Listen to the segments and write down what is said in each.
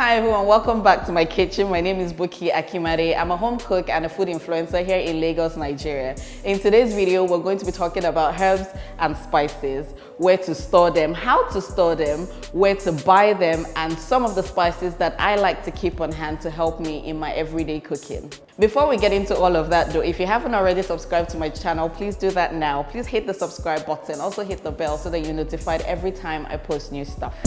Hi everyone, welcome back to my kitchen. My name is Buki Akimade. I'm a home cook and a food influencer here in Lagos, Nigeria. In today's video, we're going to be talking about herbs and spices, where to store them, how to store them, where to buy them, and some of the spices that I like to keep on hand to help me in my everyday cooking. Before we get into all of that though, if you haven't already subscribed to my channel, please do that now. Please hit the subscribe button, also hit the bell so that you're notified every time I post new stuff.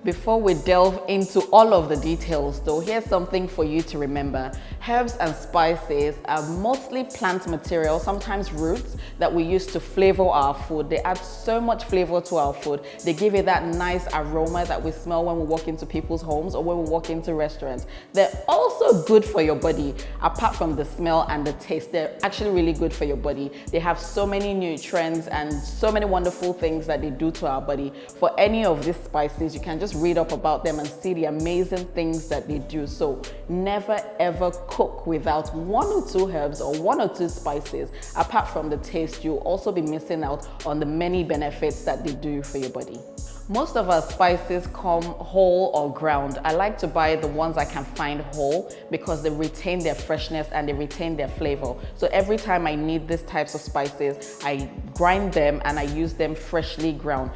Before we delve into all of the details though, here's something for you to remember. Herbs and spices are mostly plant material, sometimes roots, that we use to flavor our food. They add so much flavor to our food. They give it that nice aroma that we smell when we walk into people's homes or when we walk into restaurants. They're also good for your body. Apart from the smell and the taste, they're actually really good for your body. They have so many nutrients and so many wonderful things that they do to our body. For any of these spices, you can just read up about them and see the amazing things that they do. So never ever cook without one or two herbs or one or two spices. Apart from the taste, you'll also be missing out on the many benefits that they do for your body. Most of our spices come whole or ground. I like to buy the ones I can find whole because they retain their freshness and they retain their flavor. So every time I need these types of spices, I grind them and I use them freshly ground.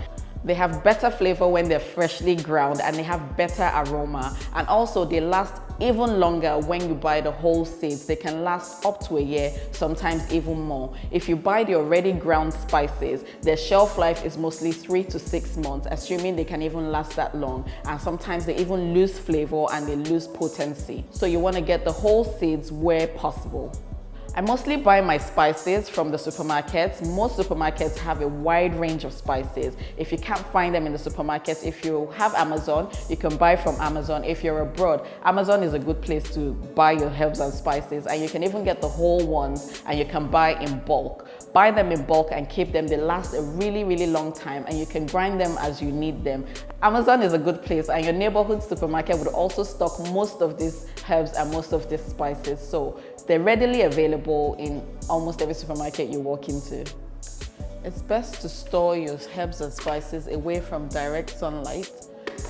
They have better flavor when they're freshly ground and they have better aroma, and also they last even longer when you buy the whole seeds. They can last up to a year, sometimes even more. If you buy the already ground spices, their shelf life is mostly 3 to 6 months, assuming they can even last that long, and sometimes they even lose flavor and they lose potency. So you want to get the whole seeds where possible. I mostly buy my spices from the supermarkets. Most supermarkets have a wide range of spices. If you can't find them in the supermarkets, if you have Amazon, you can buy from Amazon. If you're abroad, Amazon is a good place to buy your herbs and spices, and you can even get the whole ones and you can buy in bulk. Buy them in bulk and keep them. They last a really, really long time and you can grind them as you need them. Amazon is a good place, and your neighborhood supermarket would also stock most of these herbs and most of these spices. So they're readily available in almost every supermarket you walk into. It's best to store your herbs and spices away from direct sunlight,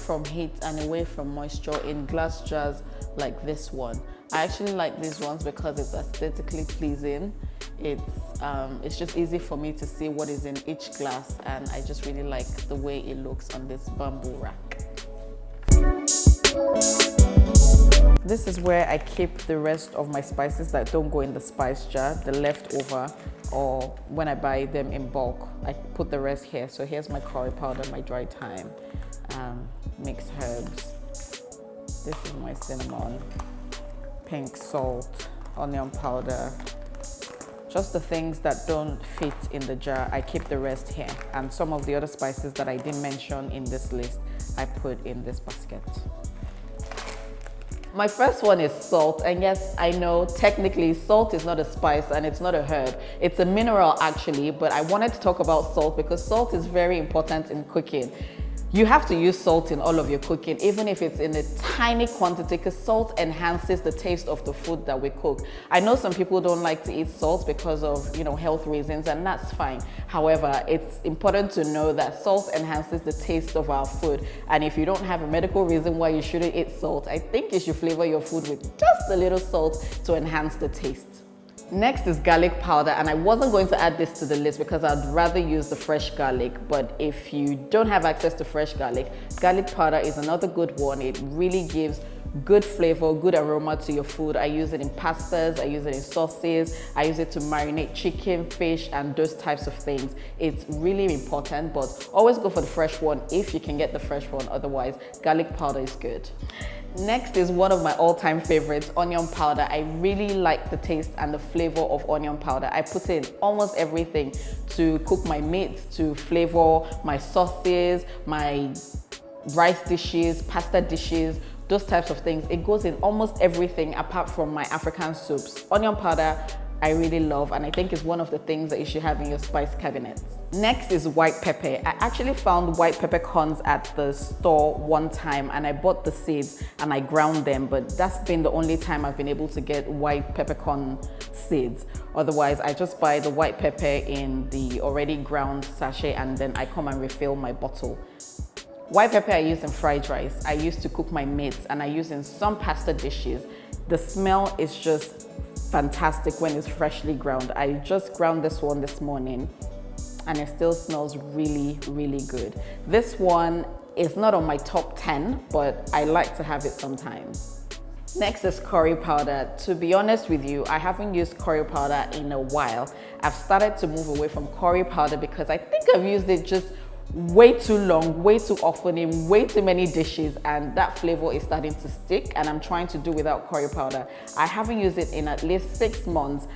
from heat, and away from moisture in glass jars like this one. I actually like these ones because it's aesthetically pleasing. It's just easy for me to see what is in each glass, and I just really like the way it looks on this bamboo rack. This is where I keep the rest of my spices that don't go in the spice jar, the leftover, or when I buy them in bulk, I put the rest here. So here's my curry powder, my dry thyme, mixed herbs. This is my cinnamon, pink salt, onion powder. Just the things that don't fit in the jar, I keep the rest here. And some of the other spices that I didn't mention in this list, I put in this basket. My first one is salt, and yes, I know technically salt is not a spice and it's not a herb. It's a mineral actually, but I wanted to talk about salt because salt is very important in cooking. You have to use salt in all of your cooking, even if it's in a tiny quantity, because salt enhances the taste of the food that we cook. I know some people don't like to eat salt because of, health reasons, and that's fine. However, it's important to know that salt enhances the taste of our food. And if you don't have a medical reason why you shouldn't eat salt, I think you should flavor your food with just a little salt to enhance the taste. Next is garlic powder, and I wasn't going to add this to the list because I'd rather use the fresh garlic, but if you don't have access to fresh garlic, garlic powder is another good one. It really gives good flavor, good aroma to your food. I use it in pastas, I use it in sauces, I use it to marinate chicken, fish, and those types of things. It's really important, but always go for the fresh one if you can get the fresh one. Otherwise, garlic powder is good. Next is one of my all-time favorites, onion powder. I really like the taste and the flavor of onion powder. I put it in almost everything to cook my meat, to flavor my sauces, my rice dishes, pasta dishes, those types of things. It goes in almost everything apart from my African soups. Onion powder, I really love, and I think it's one of the things that you should have in your spice cabinet. Next is white pepper. I actually found white peppercorns at the store one time, and I bought the seeds and I ground them, but that's been the only time I've been able to get white peppercorn seeds. Otherwise, I just buy the white pepper in the already ground sachet and then I come and refill my bottle. White pepper I use in fried rice, I use to cook my meats, and I use in some pasta dishes. The smell is just fantastic when it's freshly ground. I just ground this one this morning and it still smells really, really good. This one is not on my top 10, but I like to have it sometimes. Next is curry powder. To be honest with you, I haven't used curry powder in a while. I've started to move away from curry powder because I think I've used it just way too long, way too often in way too many dishes, and that flavor is starting to stick, and I'm trying to do without curry powder. I haven't used it in at least 6 months.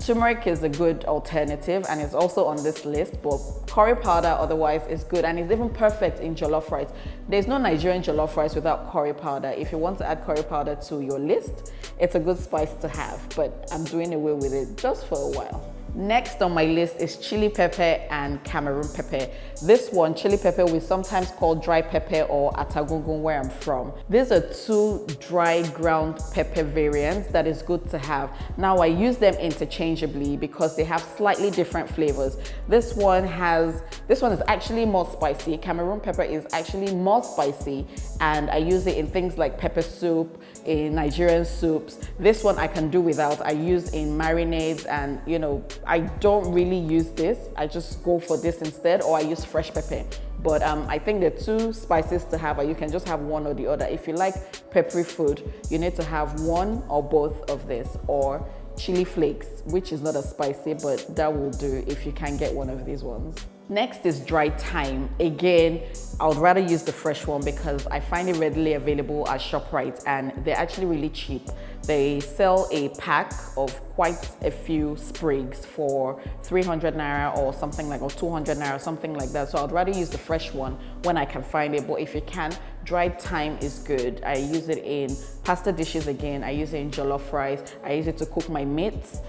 Turmeric is a good alternative and it's also on this list, but curry powder otherwise is good, and it's even perfect in jollof rice. There's no Nigerian jollof rice without curry powder. If you want to add curry powder to your list, it's a good spice to have, but I'm doing away with it just for a while. Next on my list is chili pepper and Cameroon pepper. This one, chili pepper, we sometimes call dry pepper or atagungun where I'm from. These are 2 dry ground pepper variants that is good to have. Now I use them interchangeably because they have slightly different flavors. This one is actually more spicy. Cameroon pepper is actually more spicy, and I use it in things like pepper soup, in Nigerian soups. This one I can do without. I use in marinades, and you know, I don't really use this. I just go for this instead, or I use fresh pepper. But I think the 2 spices to have, or you can just have one or the other. If you like peppery food, you need to have one or both of this, or chili flakes, which is not as spicy, but that will do if you can get one of these ones. Next is dried thyme. Again, I would rather use the fresh one because I find it readily available at ShopRite, and they're actually really cheap. They sell a pack of quite a few sprigs for 300 naira or something like, or 200 naira, something like that. So I'd rather use the fresh one when I can find it, but if you can, dried thyme is good. I use it in pasta dishes again. I use it in jollof rice. I use it to cook my meats,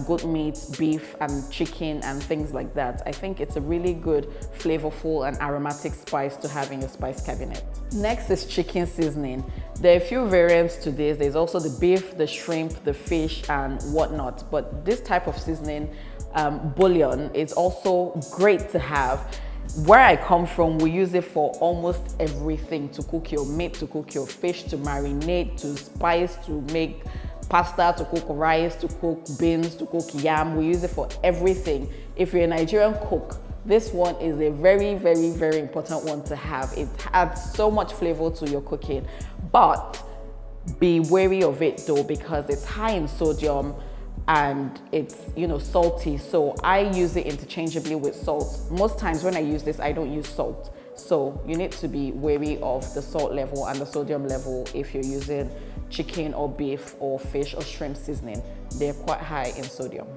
goat meat, beef and chicken and things like that. I think it's a really good, flavorful and aromatic spice to have in your spice cabinet. Next is chicken seasoning. There are a few variants to this. There's also the beef, the shrimp, the fish and whatnot, but this type of seasoning, bouillon, is also great to have. Where I come from, we use it for almost everything: to cook your meat, to cook your fish, to marinate, to spice, to make pasta, to cook rice, to cook beans, to cook yam. We use it for everything. If you're a Nigerian cook, this one is a very, very, very important one to have. It adds so much flavor to your cooking, but be wary of it though, because it's high in sodium and it's, you know, salty. So I use it interchangeably with salt. Most times when I use this, I don't use salt. So you need to be wary of the salt level and the sodium level if you're using chicken or beef or fish or shrimp seasoning. They're quite high in sodium.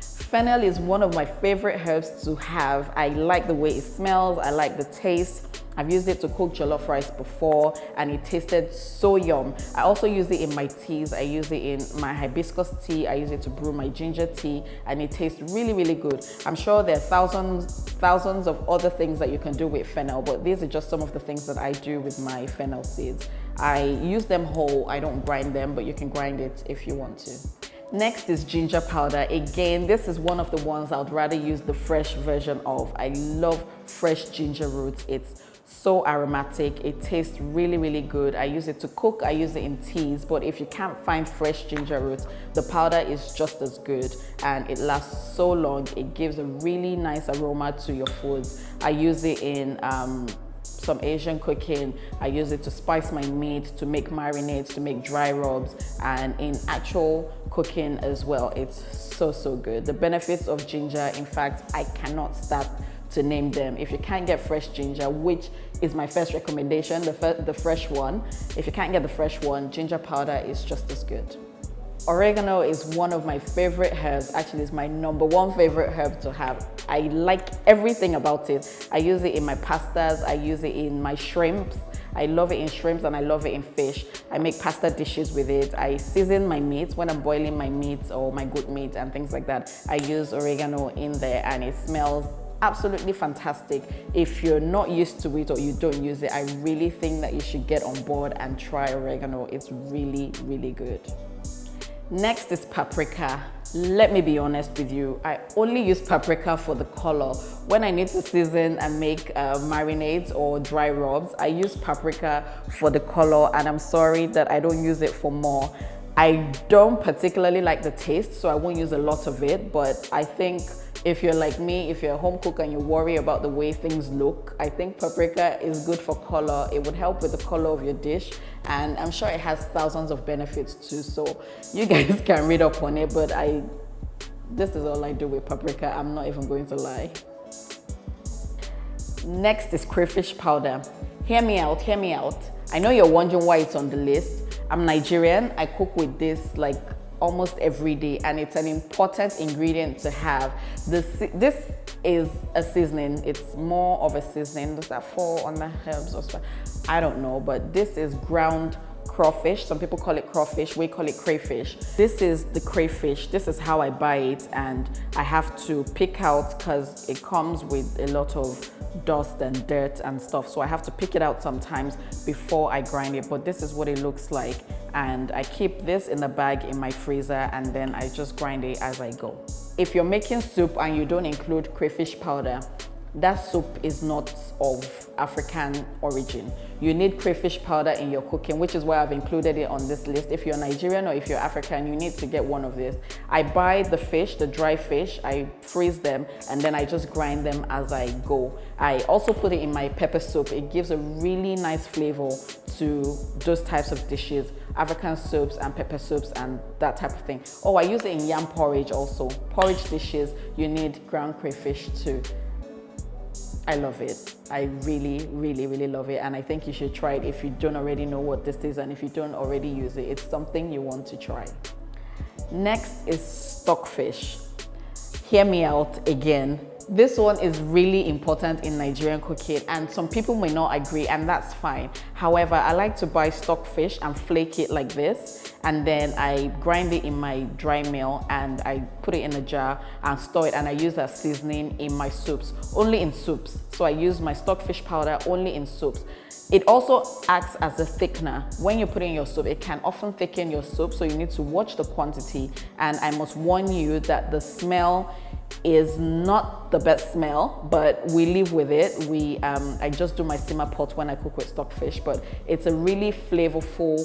Fennel is one of my favorite herbs to have. I like the way it smells, I like the taste. I've used it to cook jollof rice before and it tasted so yum. I also use it in my teas. I use it in my hibiscus tea. I use it to brew my ginger tea and it tastes really, really good. I'm sure there are thousands of other things that you can do with fennel, but these are just some of the things that I do with my fennel seeds. I use them whole, I don't grind them, but you can grind it if you want to. Next is ginger powder. Again, this is one of the ones I would rather use the fresh version of. I love fresh ginger roots. It's so aromatic. It tastes really, really good. I use it to cook. I use it in teas, but if you can't find fresh ginger roots, the powder is just as good and it lasts so long. It gives a really nice aroma to your foods. I use it in some Asian cooking. I use it to spice my meat, to make marinades, to make dry rubs, and in actual cooking as well. It's so, so good. The benefits of ginger, in fact, I cannot start to name them. If you can't get fresh ginger, which is my first recommendation, the fresh one, if you can't get the fresh one, ginger powder is just as good. Oregano is one of my favorite herbs. Actually, it's my #1 favorite herb to have. I like everything about it. I use it in my pastas, I use it in my shrimps. I love it in shrimps and I love it in fish. I make pasta dishes with it. I season my meat when I'm boiling my meat or my goat meat and things like that. I use oregano in there and it smells absolutely fantastic. If you're not used to it or you don't use it, I really think that you should get on board and try oregano. It's really, really good. Next is paprika. Let me be honest with you, I only use paprika for the color. When I need to season and make marinades or dry rubs, I use paprika for the color, and I'm sorry that I don't use it for more. I don't particularly like the taste, so I won't use a lot of it, but I think if you're like me, if you're a home cook and you worry about the way things look, I think paprika is good for color. It would help with the color of your dish, and I'm sure it has thousands of benefits too, so you guys can read up on it, but this is all I do with paprika, I'm not even going to lie. Next is crayfish powder. Hear me out, hear me out. I know you're wondering why it's on the list. I'm Nigerian, I cook with this like almost every day, and it's an important ingredient to have. This is a seasoning, it's more of a seasoning. Does that fall on the herbs or something? I don't know, but this is ground crawfish. Some people call it crawfish, we call it crayfish. This is the crayfish. This is how I buy it, and I have to pick out because it comes with a lot of dust and dirt and stuff, so I have to pick it out sometimes before I grind it, but this is what it looks like, and I keep this in the bag in my freezer, and then I just grind it as I go. If you're making soup and you don't include crayfish powder, that soup is not of African origin. You need crayfish powder in your cooking, which is why I've included it on this list. If you're Nigerian or if you're African, you need to get one of this. I buy the fish, the dry fish, I freeze them, and then I just grind them as I go. I also put it in my pepper soup. It gives a really nice flavor to those types of dishes, African soups and pepper soups and that type of thing. Oh, I use it in yam porridge also. Porridge dishes, you need ground crayfish too. I love it. I really, really, really love it, and I think you should try it if you don't already know what this is, and if you don't already use it, it's something you want to try. Next is stockfish. Hear me out again. This one is really important in Nigerian cooking, and some people may not agree, and that's fine. However, I like to buy stockfish and flake it like this, and then I grind it in my dry mill and I put it in a jar and store it, and I use that seasoning in my soups, only in soups. So I use my stockfish powder only in soups. It also acts as a thickener. When you put it in your soup, it can often thicken your soup, so you need to watch the quantity, and I must warn you that the smell is not the best smell, but we live with it. I just do my simmer pot when I cook with stockfish, but it's a really flavorful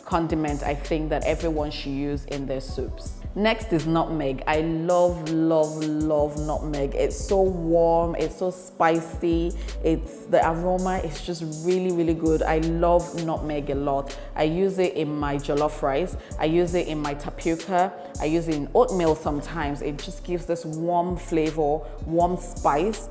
condiment I think that everyone should use in their soups. Next is nutmeg. I love, love, love nutmeg. It's so warm, it's so spicy, the aroma is just really, really good. I love nutmeg a lot. I use it in my jollof rice, I use it in my tapioca, I use it in oatmeal sometimes. It just gives this warm flavor, warm spice.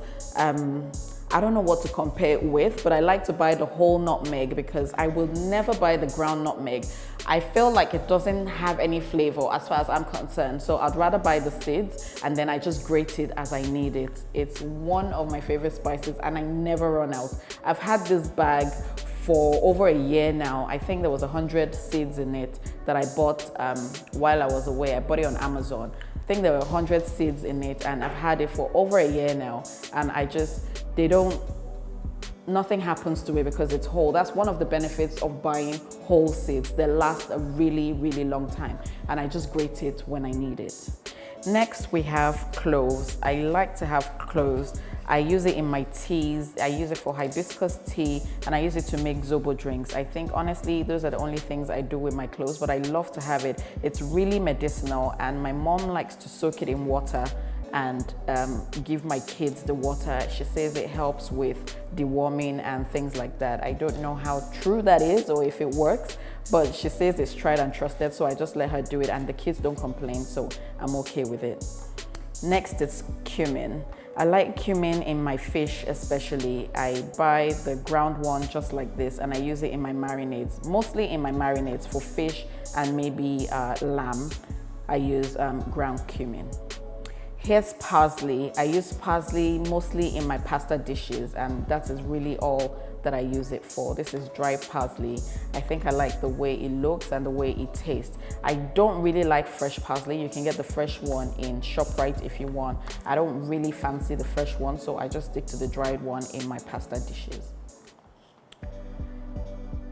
I don't know what to compare it with, but I like to buy the whole nutmeg because I will never buy the ground nutmeg. I feel like it doesn't have any flavor as far as I'm concerned, so I'd rather buy the seeds and then I just grate it as I need it. It's one of my favorite spices and I never run out. I've had this bag for over a year now. I think there was 100 seeds in it that I bought while I was away. I bought it on Amazon. I think there were 100 seeds in it, and I've had it for over a year now, and nothing happens to it because it's whole. That's one of the benefits of buying whole seeds. They last a really, really long time, and I just grate it when I need it. Next, we have cloves. I like to have cloves. I use it in my teas. I use it for hibiscus tea, and I use it to make zobo drinks. I think honestly, those are the only things I do with my cloves, but I love to have it. It's really medicinal, and my mom likes to soak it in water and give my kids the water. She says it helps with deworming and things like that. I don't know how true that is or if it works, but she says it's tried and trusted, so I just let her do it, and the kids don't complain, so I'm okay with it. Next is cumin. I like cumin in my fish especially. I buy the ground one just like this, and I use it in my marinades, mostly in my marinades for fish and maybe lamb. I use ground cumin. Here's parsley. I use parsley mostly in my pasta dishes, and that is really all that I use it for. This is dry parsley. I think I like the way it looks and the way it tastes. I don't really like fresh parsley. You can get the fresh one in ShopRite if you want. I don't really fancy the fresh one, so I just stick to the dried one in my pasta dishes.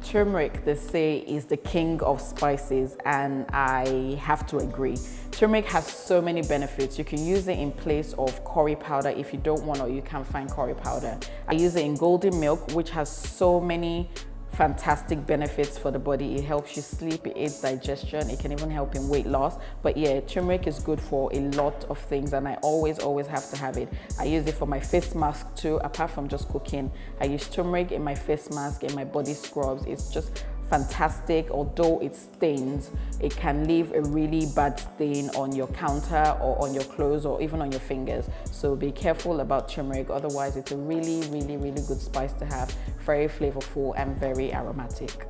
Turmeric, they say, is the king of spices, and I have to agree. Turmeric has so many benefits. You can use it in place of curry powder if you don't want or you can't find curry powder. I use it in golden milk, which has so many fantastic benefits for the body. It helps you sleep, it aids digestion, it can even help in weight loss. But yeah, turmeric is good for a lot of things, and I always have to have it. I use it for my face mask too. Apart from just cooking, I use turmeric in my face mask, in my body scrubs. It's just fantastic. Although it stains, it can leave a really bad stain on your counter or on your clothes or even on your fingers. So be careful about turmeric, otherwise it's a really good spice to have. Very flavorful and very aromatic.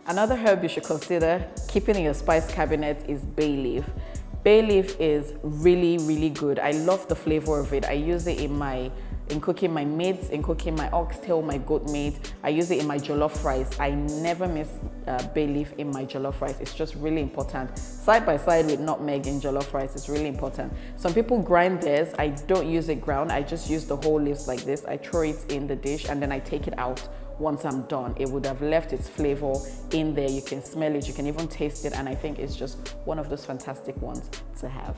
Another herb you should consider keeping in your spice cabinet is bay leaf. Bay leaf is really good. I love the flavor of it. I use it in cooking my meats, in cooking my oxtail, my goat meat. I use it in my jollof rice. I never miss bay leaf in my jollof rice. It's just really important. Side by side with nutmeg in jollof rice, it's really important. Some people grind theirs. I don't use it ground. I just use the whole leaves like this. I throw it in the dish and then I take it out once I'm done. It would have left its flavor in there. You can smell it, you can even taste it, and I think it's just one of those fantastic ones to have.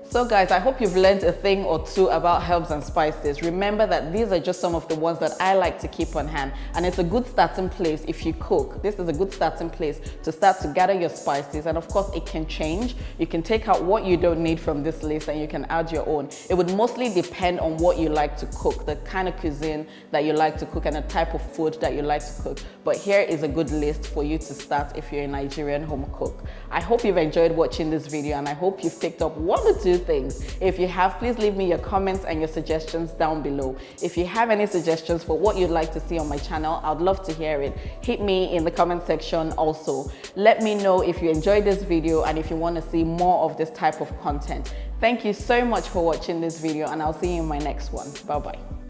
So guys, I hope you've learned a thing or two about herbs and spices. Remember that these are just some of the ones that I like to keep on hand, and it's a good starting place if you cook. This is a good starting place to start to gather your spices, and of course it can change. You can take out what you don't need from this list and you can add your own. It would mostly depend on what you like to cook, the kind of cuisine that you like to cook and the type of food that you like to cook. But here is a good list for you to start if you're a Nigerian home cook. I hope you've enjoyed watching this video, and I hope you've picked up one or two things. If you have, please leave me your comments and your suggestions down below. If you have any suggestions for what you'd like to see on my channel, I'd love to hear it. Hit me in the comment section also. Let me know if you enjoyed this video and if you want to see more of this type of content. Thank you so much for watching this video, and I'll see you in my next one. Bye bye.